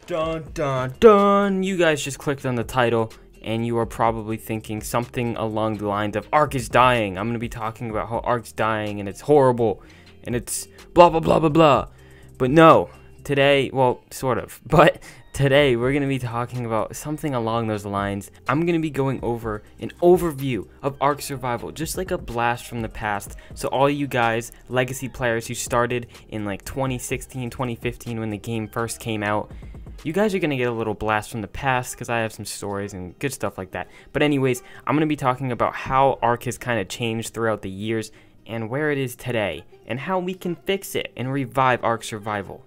Dun dun dun! You guys just clicked on the title and you are probably thinking something along the lines of Ark is dying. I'm gonna be talking about how Ark's dying and it's horrible and it's blah blah blah blah blah. But no, today, well, sort of, but today we're gonna be talking about something along those lines. I'm gonna be going over an overview of Ark Survival, just like a blast from the past. So all you guys, legacy players who started in like 2016, 2015 when the game first came out, you guys are going to get a little blast from the past because I have some stories and good stuff like that. But anyways, I'm going to be talking about how Ark has kind of changed throughout the years and where it is today and how we can fix it and revive Ark Survival.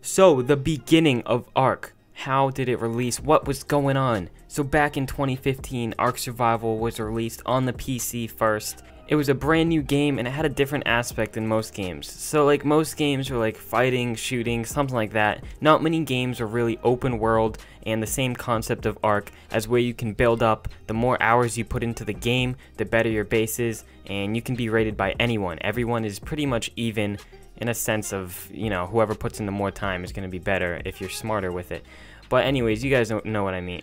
So, the beginning of Ark. How did it release? What was going on? So back in 2015, Ark Survival was released on the PC first. It was a brand new game and it had a different aspect than most games. So like most games were like fighting, shooting, something like that. Not many games are really open world and the same concept of Ark as where you can build up. The more hours you put into the game, the better your base is, and you can be rated by anyone. Everyone is pretty much even in a sense of, you know, whoever puts in the more time is going to be better if you're smarter with it. But anyways, you guys don't know what I mean.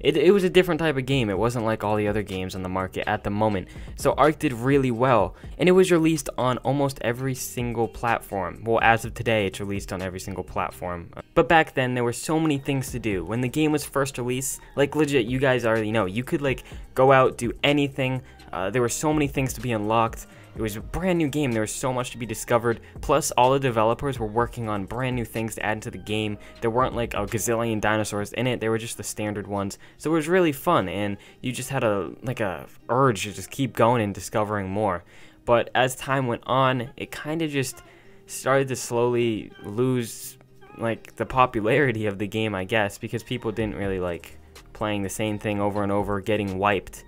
It was a different type of game. It wasn't like all the other games on the market at the moment. So Ark did really well, and it was released on almost every single platform. Well, as of today, it's released on every single platform. But back then, there were so many things to do. When the game was first released, like legit, you guys already know, you could like go out, do anything. There were so many things to be unlocked. It was a brand new game, there was so much to be discovered, plus all the developers were working on brand new things to add to the game. There weren't like a gazillion dinosaurs in it, they were just the standard ones. So it was really fun, and you just had a urge to just keep going and discovering more. But as time went on, it kind of just started to slowly lose like the popularity of the game, I guess, because people didn't really like playing the same thing over and over, getting wiped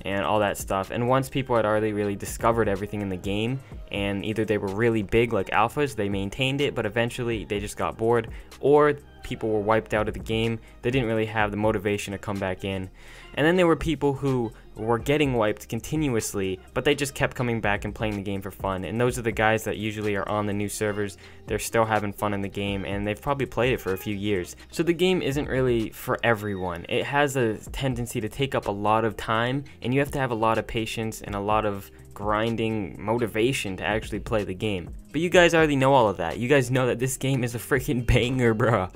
and all that stuff. And once people had already really discovered everything in the game, and either they were really big like alphas, they maintained it, but eventually they just got bored, or people were wiped out of the game. They didn't really have the motivation to come back in. And then there were people who were getting wiped continuously, but they just kept coming back and playing the game for fun. And those are the guys that usually are on the new servers. They're still having fun in the game, and they've probably played it for a few years. So the game isn't really for everyone. It has a tendency to take up a lot of time, and you have to have a lot of patience and a lot of grinding motivation to actually play the game. But you guys already know all of that. You guys know that this game is a freaking banger, bruh.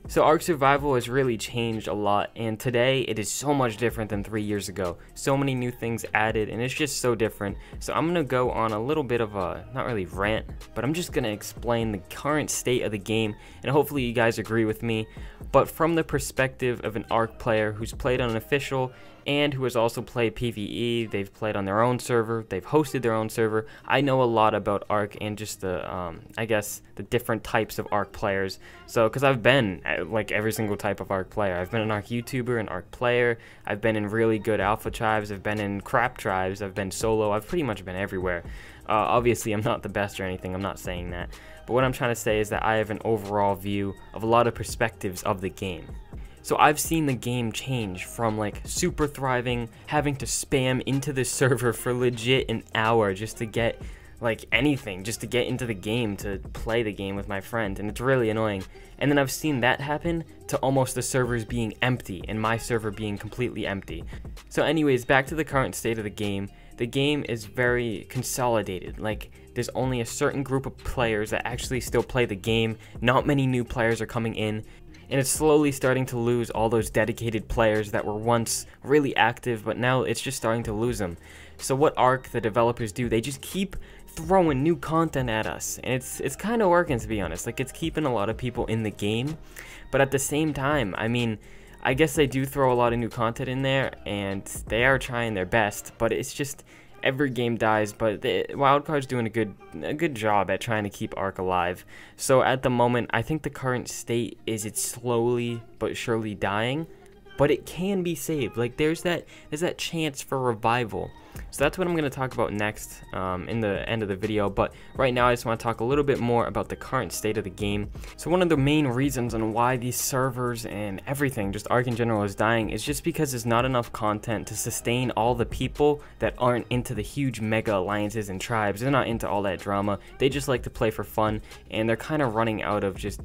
So Ark Survival has really changed a lot, and today it is so much different than 3 years ago. So many new things added, and it's just so different. So I'm gonna go on a little bit of a, not really rant, but I'm just gonna explain the current state of the game, and hopefully you guys agree with me. But from the perspective of an Ark player who's played on an official and who has also played PvE, they've played on their own server, they've hosted their own server. I know a lot about Ark and just the, I guess, the different types of Ark players. So, because I've been like every single type of Ark player. I've been an Ark YouTuber, an Ark player, I've been in really good alpha tribes, I've been in crap tribes, I've been solo, I've pretty much been everywhere. Obviously, I'm not the best or anything, I'm not saying that. But what I'm trying to say is that I have an overall view of a lot of perspectives of the game. So I've seen the game change from like super thriving, having to spam into the server for legit an hour just to get like anything, just to get into the game, to play the game with my friend, and it's really annoying. And then I've seen that happen to almost the servers being empty and my server being completely empty. So anyways, back to the current state of the game. The game is very consolidated. Like, there's only a certain group of players that actually still play the game. Not many new players are coming in. And it's slowly starting to lose all those dedicated players that were once really active, but now it's just starting to lose them. So what Ark, the developers, do, they just keep throwing new content at us. And it's kind of working, to be honest. Like, it's keeping a lot of people in the game. But at the same time, I mean, I guess they do throw a lot of new content in there, and they are trying their best, but it's just every game dies. But Wildcard's doing a good job at trying to keep Ark alive. So at the moment, I think the current state is it's slowly but surely dying. but it can be saved. Like there's that chance for revival. So that's what I'm going to talk about next in the end of the video, but right now I just want to talk a little bit more about the current state of the game. So one of the main reasons on why these servers and everything, just Ark in general, is dying is just because there's not enough content to sustain all the people that aren't into the huge mega alliances and tribes. They're not into all that drama. They just like to play for fun, and they're kind of running out of just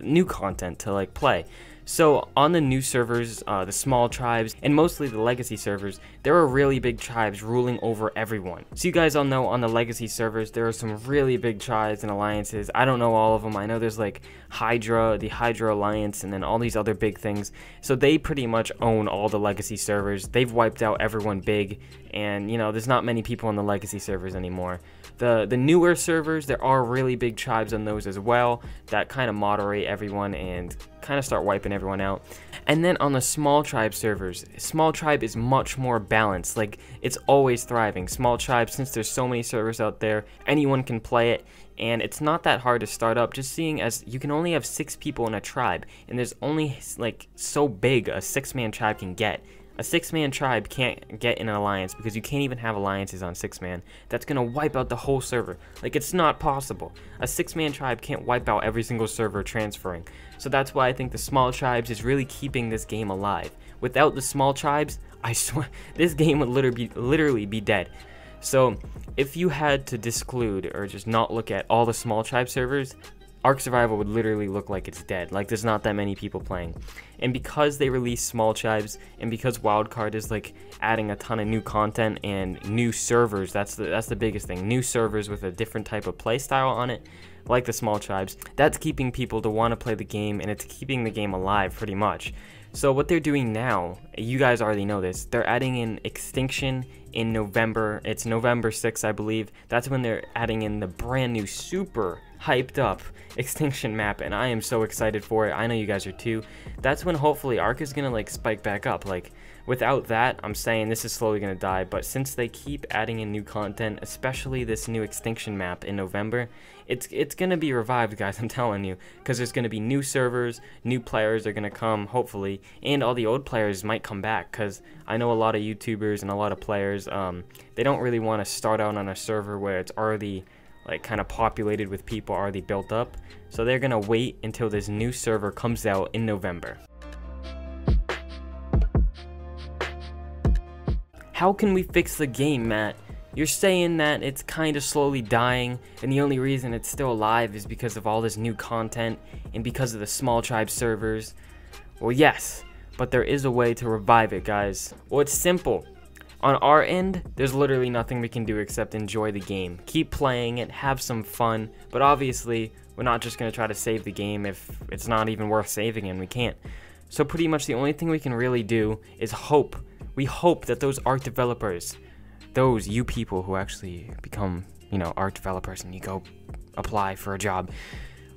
new content to like play. So on the new servers, the small tribes, and mostly the legacy servers, there are really big tribes ruling over everyone. So you guys all know on the legacy servers, there are some really big tribes and alliances. I don't know all of them. I know there's like Hydra, the Hydra Alliance, and then all these other big things. So they pretty much own all the legacy servers. They've wiped out everyone big, and you know, there's not many people on the legacy servers anymore. The newer servers, there are really big tribes on those as well that kind of moderate everyone and kind of start wiping everyone out. And then on the small tribe servers, small tribe is much more balanced. Like it's always thriving. Small tribe, since there's so many servers out there, anyone can play it, and it's not that hard to start up, just seeing as you can only have 6 people in a tribe, and there's only like so big a 6-man tribe can get. A 6-man tribe can't get in an alliance because you can't even have alliances on 6-man. That's gonna wipe out the whole server. Like, it's not possible. A 6-man tribe can't wipe out every single server transferring. So that's why I think the small tribes is really keeping this game alive. Without the small tribes, I swear, this game would literally be dead. So if you had to disclude or just not look at all the small tribe servers, Ark Survival would literally look like it's dead. Like there's not that many people playing. And because they release small tribes, and because Wildcard is like adding a ton of new content and new servers, that's the biggest thing. New servers with a different type of play style on it, like the small tribes. That's keeping people to want to play the game, and it's keeping the game alive pretty much. So what they're doing now, you guys already know this, they're adding in Extinction in November. It's November 6th, I believe. That's when they're adding in the brand new, super hyped up Extinction map, and I am so excited for it. I know you guys are too. That's when hopefully Ark is gonna like spike back up. Like without that, I'm saying this is slowly gonna die, but since they keep adding in new content, especially this new Extinction map in November, it's gonna be revived, guys, I'm telling you, because there's gonna be new servers, new players are gonna come, hopefully, and all the old players might come back, because I know a lot of YouTubers and a lot of players, they don't really want to start out on a server where it's already like kind of populated with people already built up, so they're gonna wait until this new server comes out in November. How can we fix the game, Matt? You're saying that it's kind of slowly dying, and the only reason it's still alive is because of all this new content and because of the small tribe servers. Well, yes, but there is a way to revive it, guys. Well, it's simple. On our end, there's literally nothing we can do except enjoy the game. Keep playing it, have some fun, but obviously, we're not just going to try to save the game if it's not even worth saving, and we can't. So pretty much the only thing we can really do is hope. We hope that those Ark developers, those you people who actually become, you know, Ark developers and you go apply for a job,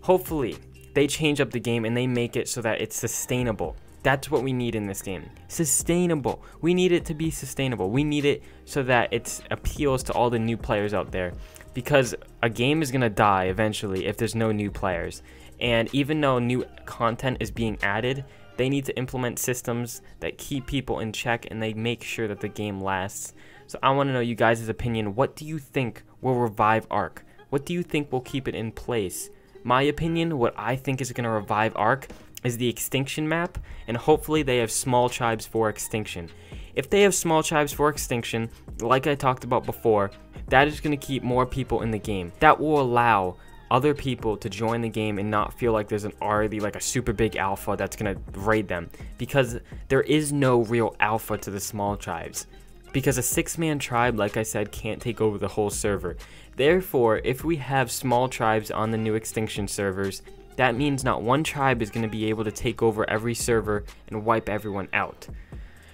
hopefully they change up the game and they make it so that it's sustainable. That's what we need in this game. Sustainable. We need it to be sustainable. We need it so that it appeals to all the new players out there. Because a game is going to die eventually if there's no new players. And even though new content is being added, they need to implement systems that keep people in check and they make sure that the game lasts. So I want to know you guys' opinion. What do you think will revive Ark? What do you think will keep it in place? My opinion, what I think is going to revive Ark is the Extinction map, and hopefully they have small tribes for Extinction. If they have small tribes for Extinction, like I talked about before, that is going to keep more people in the game. That will allow other people to join the game and not feel like there's already like a super big alpha that's going to raid them, because there is no real alpha to the small tribes. Because a 6-man tribe, like I said, can't take over the whole server. Therefore, if we have small tribes on the new Extinction servers, that means not one tribe is going to be able to take over every server and wipe everyone out.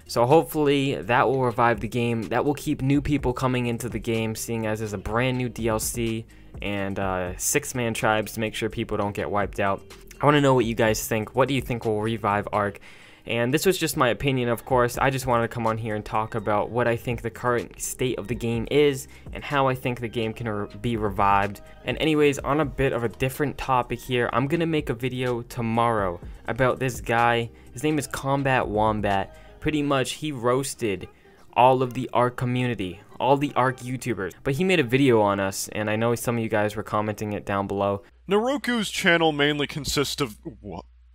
So hopefully that will revive the game. That will keep new people coming into the game, seeing as there's a brand new DLC and 6-man tribes to make sure people don't get wiped out. I want to know what you guys think. What do you think will revive Ark? And this was just my opinion, of course. I just wanted to come on here and talk about what I think the current state of the game is and how I think the game can be revived. And anyways, on a bit of a different topic here, I'm gonna make a video tomorrow about this guy. His name is Combat Wombat. Pretty much he roasted all of the Ark community, all the Ark YouTubers, but he made a video on us, and I know some of you guys were commenting it down below. Neroku's channel mainly consists of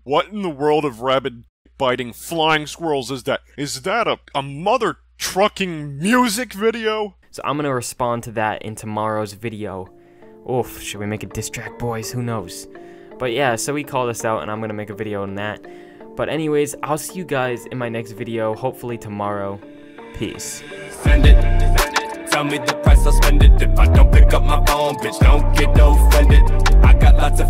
what in the world of rabbit biting flying squirrels is that? Is that a mother trucking music video? So I'm gonna respond to that in tomorrow's video. Oof, should we make a diss track, boys? Who knows? But yeah, so he called us out and I'm gonna make a video on that. But anyways, I'll see you guys in my next video, hopefully tomorrow. Peace. Send it. Tell me the price, I'll spend it. If I don't pick up my phone, bitch, don't get offended. I got lots of